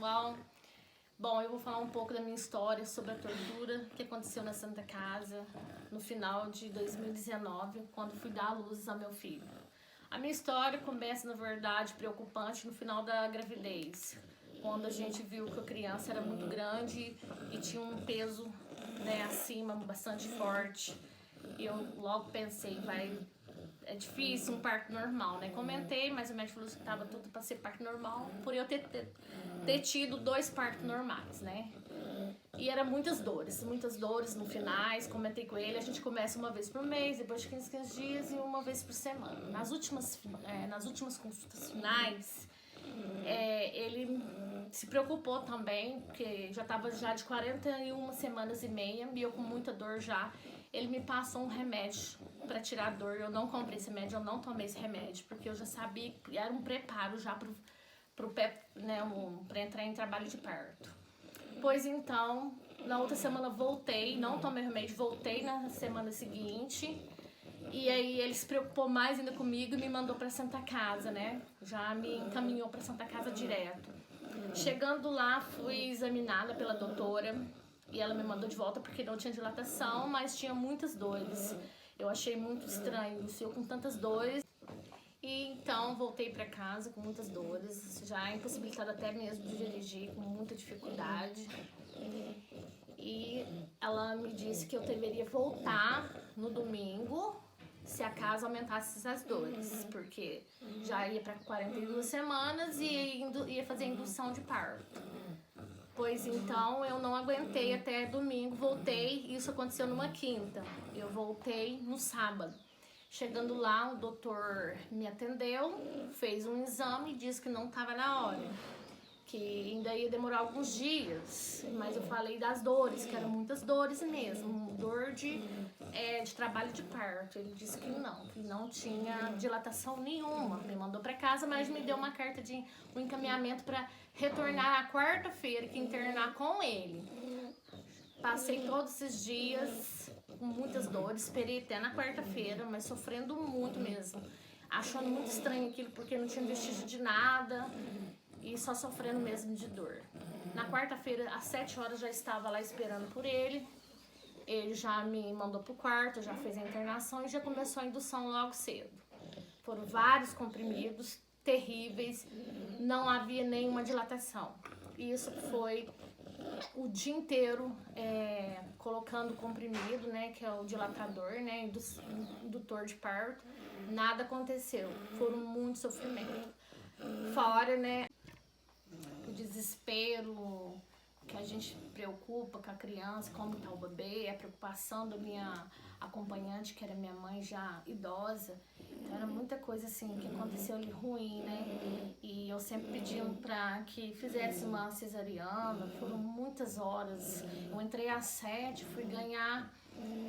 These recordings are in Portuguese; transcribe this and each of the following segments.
pessoal. Bom, eu vou falar um pouco da minha história sobre a tortura que aconteceu na Santa Casa no final de 2019, quando fui dar à luz ao meu filho. A minha história começa, na verdade, preocupante no final da gravidez, quando a gente viu que a criança era muito grande e tinha um peso, acima, bastante forte. E eu logo pensei, é difícil um parto normal, Comentei, mas o médico falou que estava tudo para ser parto normal, por eu ter tido 2 partos normais, E era muitas dores no finais. Comentei com ele, a gente começa uma vez por mês, depois de 15 dias e uma vez por semana. Nas últimas consultas finais, ele se preocupou também, porque já estava de 41 semanas e meia, e eu com muita dor já. Ele me passou um remédio para tirar a dor. Eu não comprei esse remédio, eu não tomei esse remédio, porque eu já sabia que era um preparo já pro pé, para entrar em trabalho de parto. Pois então, na outra semana voltei, não tomei remédio, voltei na semana seguinte. E aí ele se preocupou mais ainda comigo e me mandou para Santa Casa, Já me encaminhou para Santa Casa direto. Chegando lá, fui examinada pela doutora e ela me mandou de volta porque não tinha dilatação, mas tinha muitas dores. Eu achei muito estranho isso, eu com tantas dores. E então voltei para casa com muitas dores, já impossibilitada até mesmo de dirigir, com muita dificuldade. E ela me disse que eu deveria voltar no domingo se a casa aumentasse essas dores, porque já ia para 42 semanas e ia fazer indução de parto. Pois então eu não aguentei até domingo, voltei, isso aconteceu numa quinta. Eu voltei no sábado. Chegando lá, o doutor me atendeu, fez um exame e disse que não estava na hora, que ainda ia demorar alguns dias, mas eu falei das dores, que eram muitas dores mesmo, dor de trabalho de parto. Ele disse que não tinha dilatação nenhuma, me mandou para casa, mas me deu uma carta de um encaminhamento para retornar na quarta-feira, que internar com ele. Passei todos esses dias com muitas dores, esperei até na quarta-feira, mas sofrendo muito mesmo, achando muito estranho aquilo, porque não tinha vestígio de nada e só sofrendo mesmo de dor. Na quarta-feira, às 7 horas, já estava lá esperando por ele. Ele já me mandou pro quarto, já fez a internação e já começou a indução logo cedo. Foram vários comprimidos terríveis, não havia nenhuma dilatação. Isso foi o dia inteiro colocando comprimido, que é o dilatador, indutor de parto. Nada aconteceu, foram muito sofrimento. Fora, o desespero que a gente preocupa com a criança, como está o bebê, a preocupação da minha acompanhante, que era minha mãe já idosa. Então era muita coisa assim que aconteceu ali ruim, E eu sempre pedi para que fizesse uma cesariana, foram muitas horas. Eu entrei às 7, fui ganhar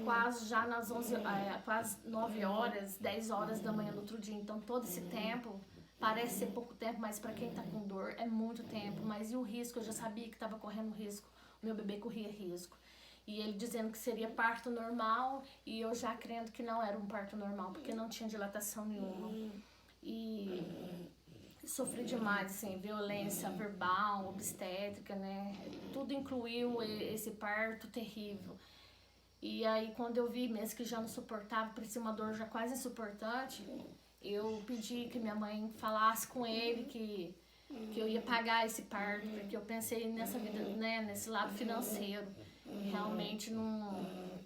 quase já nas 11, quase 9 horas, 10 horas da manhã do outro dia. Então todo esse tempo parece ser pouco tempo, mas para quem tá com dor é muito tempo. Mas e o risco? Eu já sabia que estava correndo risco, o meu bebê corria risco. E ele dizendo que seria parto normal e eu já crendo que não era um parto normal, porque não tinha dilatação nenhuma. E sofri demais, assim, violência verbal, obstétrica, Tudo incluiu esse parto terrível. E aí quando eu vi mesmo que já não suportava, parecia uma dor já quase insuportante, eu pedi que minha mãe falasse com ele que eu ia pagar esse parto, porque eu pensei nessa vida, nesse lado financeiro. E realmente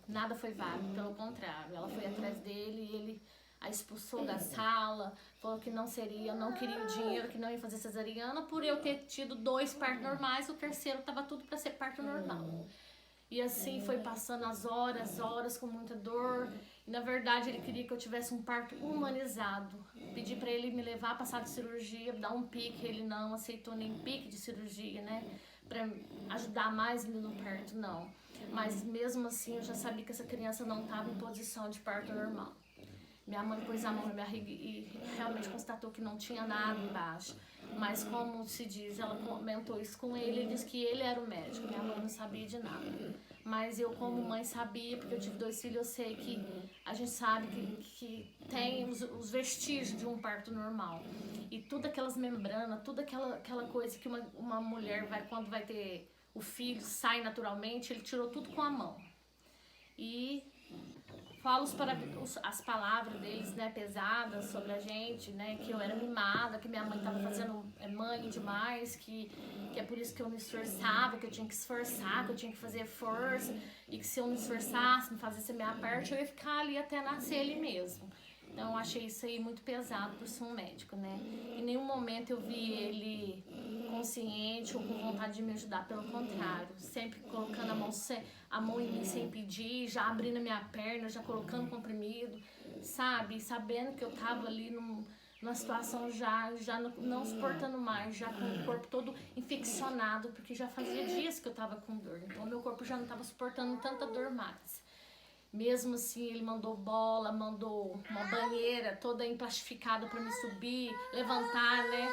nada foi válido, pelo contrário. Ela foi atrás dele e ele a expulsou da sala, falou que não queria o dinheiro, que não ia fazer cesariana, por eu ter tido 2 partos normais, o terceiro estava tudo para ser parto normal. E assim foi passando as horas com muita dor. E na verdade ele queria que eu tivesse um parto humanizado. Pedi para ele me levar, passar de cirurgia, dar um pique. Ele não aceitou nem pique de cirurgia, Para ajudar mais ainda no parto, não. Mas mesmo assim eu já sabia que essa criança não estava em posição de parto normal. Minha mãe pôs a mão na minha barriga e realmente constatou que não tinha nada embaixo. Mas como se diz, ela comentou isso com ele, ele disse que ele era o médico, minha mãe não sabia de nada. Mas eu como mãe sabia, porque eu tive 2 filhos, eu sei que a gente sabe que tem os vestígios de um parto normal. E tudo aquelas membranas, tudo aquela coisa que uma mulher vai, quando vai ter o filho, sai naturalmente, ele tirou tudo com a mão. E falo as palavras deles, né, pesadas sobre a gente, né, que eu era mimada, que minha mãe estava fazendo mãe demais, que é por isso que eu me esforçava, que eu tinha que esforçar, que eu tinha que fazer força, e que se eu me esforçasse, me fizesse a minha parte, eu ia ficar ali até nascer ele mesmo. Então eu achei isso aí muito pesado por ser um médico, né. Em nenhum momento eu vi ele consciente ou com vontade de me ajudar, pelo contrário, sempre colocando a mão em mim sem pedir, já abrindo a minha perna, já colocando comprimido, sabe? Sabendo que eu tava ali numa situação já não suportando mais, já com o corpo todo infeccionado, porque já fazia dias que eu tava com dor, então meu corpo já não tava suportando tanta dor mais. Mesmo assim, ele mandou bola, mandou uma banheira toda emplastificada para me subir, levantar, né?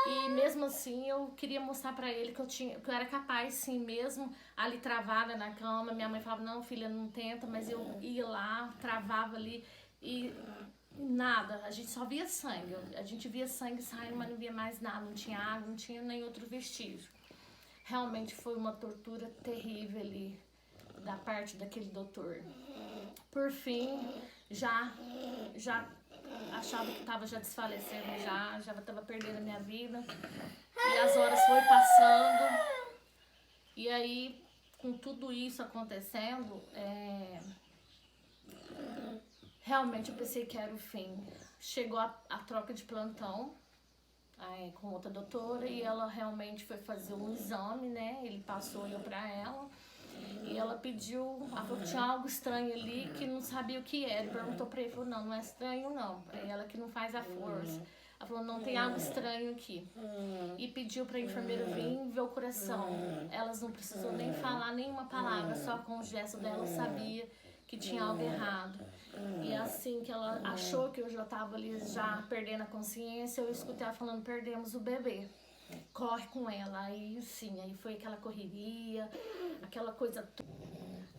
E mesmo assim, eu queria mostrar pra ele que eu era capaz, sim, mesmo ali travada na cama. Minha mãe falava, não, filha, não tenta, mas eu ia lá, travava ali e nada, a gente só via sangue. A gente via sangue saindo, mas não via mais nada, não tinha água, não tinha nem outro vestígio. Realmente foi uma tortura terrível ali da parte daquele doutor. Por fim, já achava que estava já desfalecendo, já estava perdendo a minha vida. E as horas foi passando. E aí, com tudo isso acontecendo, realmente eu pensei que era o fim. Chegou a troca de plantão com outra doutora e ela realmente foi fazer um exame, né? Ele passou eu pra ela. E ela pediu, ela falou que tinha algo estranho ali, que não sabia o que era. Ele perguntou pra ele, falou, não é estranho não, é ela que não faz a força. Ela falou, não, tem algo estranho aqui. E pediu pra enfermeira vir ver o coração. Elas não precisou nem falar nenhuma palavra, só com o gesto dela sabia que tinha algo errado. E assim que ela achou que eu já tava ali já perdendo a consciência, eu escutei ela falando, perdemos o bebê. Corre com ela. Aí sim, aí foi aquela correria, aquela coisa,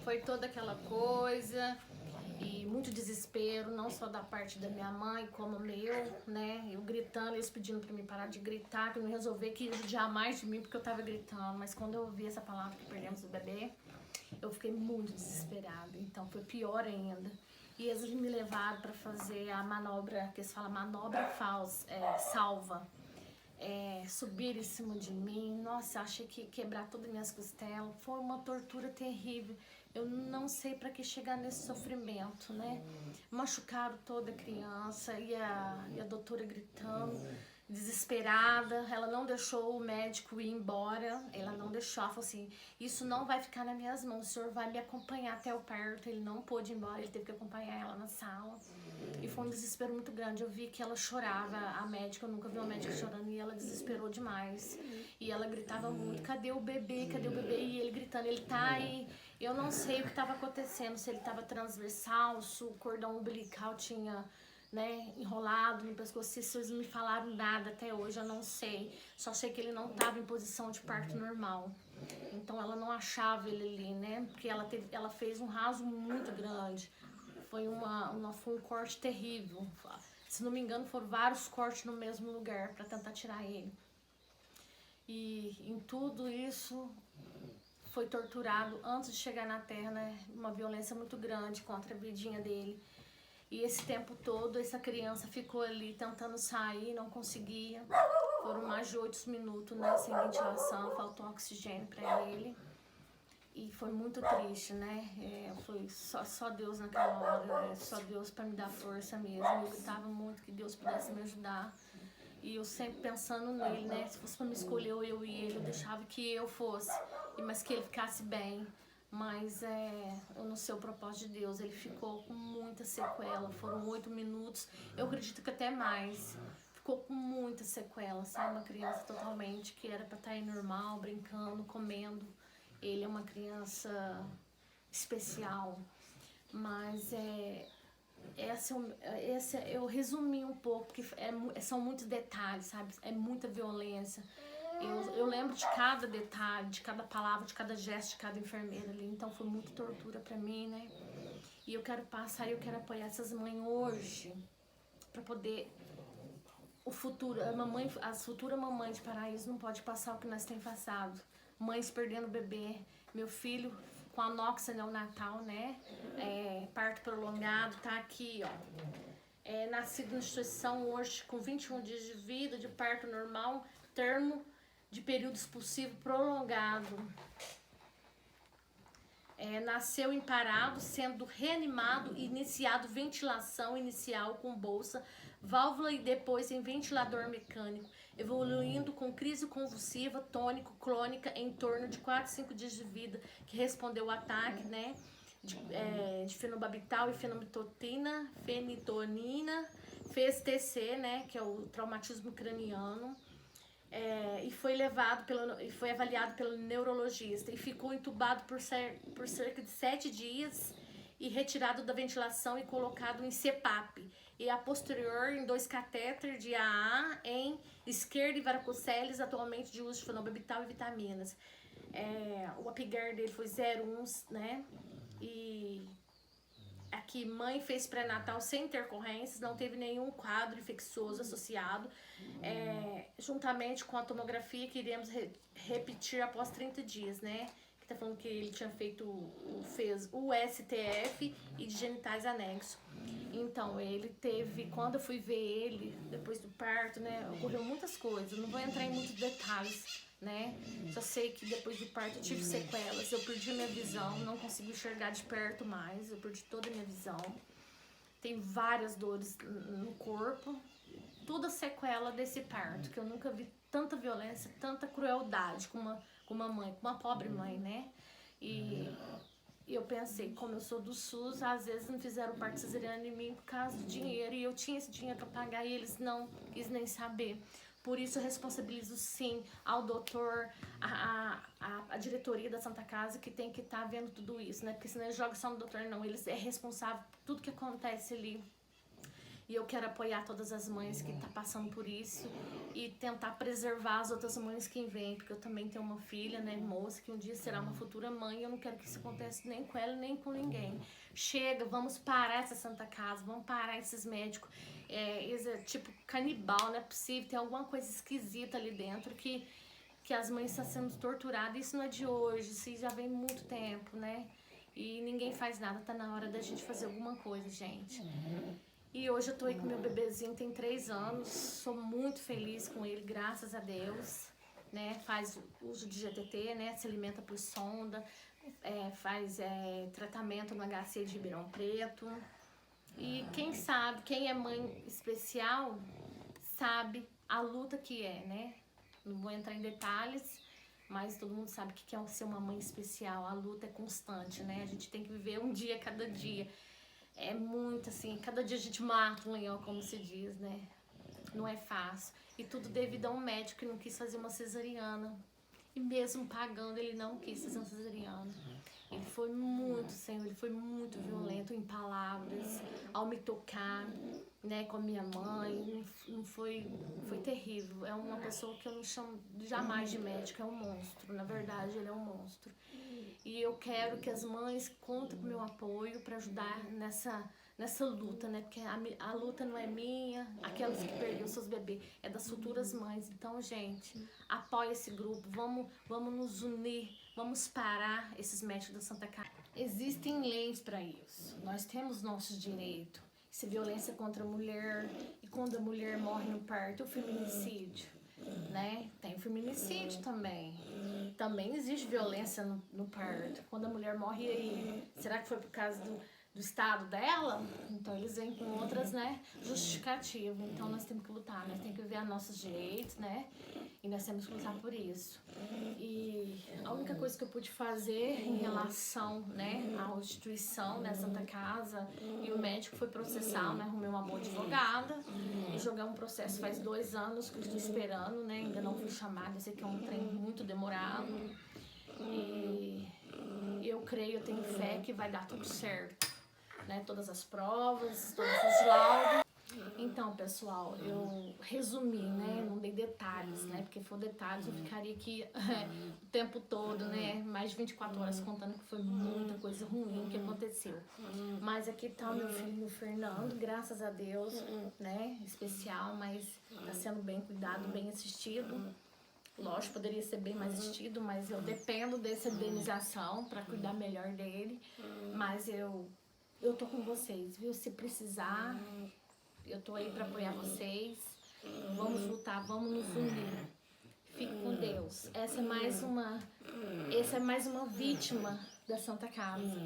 foi toda aquela coisa e muito desespero, não só da parte da minha mãe, como meu, né? Eu gritando, eles pedindo pra mim parar de gritar, pra eu resolver que ia judiar mais de mim porque eu tava gritando. Mas quando eu ouvi essa palavra que perdemos o bebê, eu fiquei muito desesperada, então foi pior ainda. E eles me levaram pra fazer a manobra, que eles falam manobra salva. Subir em cima de mim, nossa, achei que ia quebrar todas as minhas costelas, foi uma tortura terrível, eu não sei para que chegar nesse sofrimento, né? Machucaram toda a criança e a doutora gritando, desesperada, ela não deixou o médico ir embora, ela não deixou, ela falou assim, isso não vai ficar nas minhas mãos, o senhor vai me acompanhar até o parto. Ele não pôde ir embora, ele teve que acompanhar ela na sala. E foi um desespero muito grande. Eu vi que ela chorava, a médica, eu nunca vi uma médica chorando, e ela desesperou demais. E ela gritava muito, cadê o bebê, cadê o bebê? E ele gritando, ele tá aí. Eu não sei o que estava acontecendo, se ele estava transversal, se o cordão umbilical tinha, né, enrolado no pescoço, se eles não me falaram nada até hoje, eu não sei. Só sei que ele não estava em posição de parto normal. Então ela não achava ele ali, né? Porque ela fez um raso muito grande. Foi um corte terrível. Se não me engano, foram vários cortes no mesmo lugar para tentar tirar ele. E em tudo isso foi torturado antes de chegar na Terra, né? Uma violência muito grande contra a vidinha dele. E esse tempo todo, essa criança ficou ali tentando sair, não conseguia. Foram mais de 8 minutos, né? Sem ventilação, faltou oxigênio para ele. E foi muito triste, né? Foi só Deus naquela hora, só Deus para me dar força mesmo. Eu gritava muito que Deus pudesse me ajudar. E eu sempre pensando nele, né? Se fosse para me escolher eu e ele, eu deixava que eu fosse, mas que ele ficasse bem. Mas eu não sei o propósito de Deus, ele ficou com muita sequela, foram 8 minutos, eu acredito que até mais. Ficou com muita sequela, sabe? Uma criança totalmente que era para estar aí normal, brincando, comendo. Ele é uma criança especial, mas Eu resumi um pouco, porque são muitos detalhes, sabe? É muita violência. Eu lembro de cada detalhe, de cada palavra, de cada gesto de cada enfermeira ali. Então foi muita tortura pra mim, né? E eu quero passar e eu quero apoiar essas mães hoje, pra poder... As futuras mamães de Paraíso não pode passar o que nós temos passado. Mães perdendo bebê, meu filho com anoxia neonatal, né? Parto prolongado, tá aqui, ó. Nascido na instituição hoje com 21 dias de vida, de parto normal, termo de período expulsivo prolongado. Nasceu em parado, sendo reanimado e iniciado ventilação inicial com bolsa, válvula e depois em ventilador mecânico, evoluindo com crise convulsiva, tônico, crônica em torno de 4 a 5 dias de vida, que respondeu ao ataque, né, de fenobarbital e fenitonina, fez TC, né, que é o traumatismo craniano, e foi avaliado pelo neurologista e ficou entubado por cerca de 7 dias e retirado da ventilação e colocado em CPAP e a posterior em 2 catéteres de AA em esquerda e varicocele, atualmente de uso de fenobarbital e vitaminas. O Apgar dele foi 0,1, né? E aqui, mãe fez pré-natal sem intercorrências, não teve nenhum quadro infeccioso associado. Juntamente com a tomografia que iremos repetir após 30 dias, né? Que tá falando que ele tinha fez o STF e de genitais anexo. Então, ele teve, quando eu fui ver ele, depois do parto, né? Ocorreu muitas coisas, não vou entrar em muitos detalhes, né? Só sei que depois do parto eu tive sequelas, eu perdi minha visão, não consigo enxergar de perto mais, eu perdi toda a minha visão. Tem várias dores no corpo, tudo sequela desse parto, que eu nunca vi tanta violência, tanta crueldade com uma mãe, com uma pobre mãe, né? E eu pensei, como eu sou do SUS, às vezes não fizeram parto cesariano em mim por causa do dinheiro, e eu tinha esse dinheiro para pagar e eles não quis nem saber. Por isso eu responsabilizo sim ao doutor, a diretoria da Santa Casa, que tem que estar vendo tudo isso, né? Porque senão eles jogam só no doutor, não. Eles é responsável por tudo que acontece ali. E eu quero apoiar todas as mães que estão passando por isso e tentar preservar as outras mães que vêm, porque eu também tenho uma filha, né, moça, que um dia será uma futura mãe, e eu não quero que isso aconteça nem com ela, nem com ninguém. Chega, vamos parar essa Santa Casa, vamos parar esses médicos. Tipo canibal, não é possível, tem alguma coisa esquisita ali dentro que as mães estão sendo torturadas. Isso não é de hoje, isso já vem muito tempo, né? E ninguém faz nada, tá na hora da gente fazer alguma coisa, gente. E hoje eu tô aí com meu bebezinho, tem 3 anos, sou muito feliz com ele, graças a Deus, né? Faz uso de GTT, né? Se alimenta por sonda, faz tratamento no HC de Ribeirão Preto. E quem sabe, quem é mãe especial, sabe a luta que é, né? Não vou entrar em detalhes, mas todo mundo sabe o que é ser uma mãe especial. A luta é constante, né? A gente tem que viver um dia a cada dia. É muito assim, cada dia a gente mata um leão, como se diz, né? Não é fácil. E tudo devido a um médico que não quis fazer uma cesariana. E mesmo pagando, ele não quis fazer uma cesariana. Ele foi muito, Senhor, ele foi muito violento em palavras, ao me tocar, né, com a minha mãe. Foi terrível. É uma pessoa que eu não chamo jamais de médico, é um monstro. Na verdade, ele é um monstro. E eu quero que as mães contem com o meu apoio para ajudar nessa luta, né? Porque a luta não é minha, aquelas que perderam seus bebês, é das futuras mães. Então, gente, apoia esse grupo, vamos nos unir, vamos parar esses médicos da Santa Casa. Existem leis para isso, nós temos nossos direitos. Se violência contra a mulher, e quando a mulher morre no parto, o feminicídio, né? Tem o feminicídio também. Também existe violência no parto. Quando a mulher morre, aí, será que foi por causa do estado dela? Então eles vêm com outras, né, justificativas. Então nós temos que lutar, nós temos que ver nossos direitos, né? E nós temos que lutar por isso. E a única coisa que eu pude fazer em relação, né, à instituição, né, Santa Casa, e o médico foi processar, né, arrumei uma boa advogada e joguei um processo faz 2 anos que eu estou esperando, né, ainda não fui chamada, eu sei que é um trem muito demorado. E eu creio, eu tenho fé que vai dar tudo certo. né, todas as provas, todos os laudos. Então, pessoal, eu resumi, né, não dei detalhes, né, porque se for detalhes eu ficaria aqui o tempo todo, né, mais de 24 horas contando que foi muita coisa ruim que aconteceu. Mas aqui tá o meu filho Fernando, graças a Deus, né, especial, mas tá sendo bem cuidado, bem assistido. Lógico, poderia ser bem mais assistido, mas eu dependo dessa indenização para cuidar melhor dele. Mas eu tô com vocês, viu? Se precisar, eu tô aí para apoiar vocês. Vamos lutar, vamos nos unir. Fique com Deus. Essa é mais uma vítima da Santa Casa.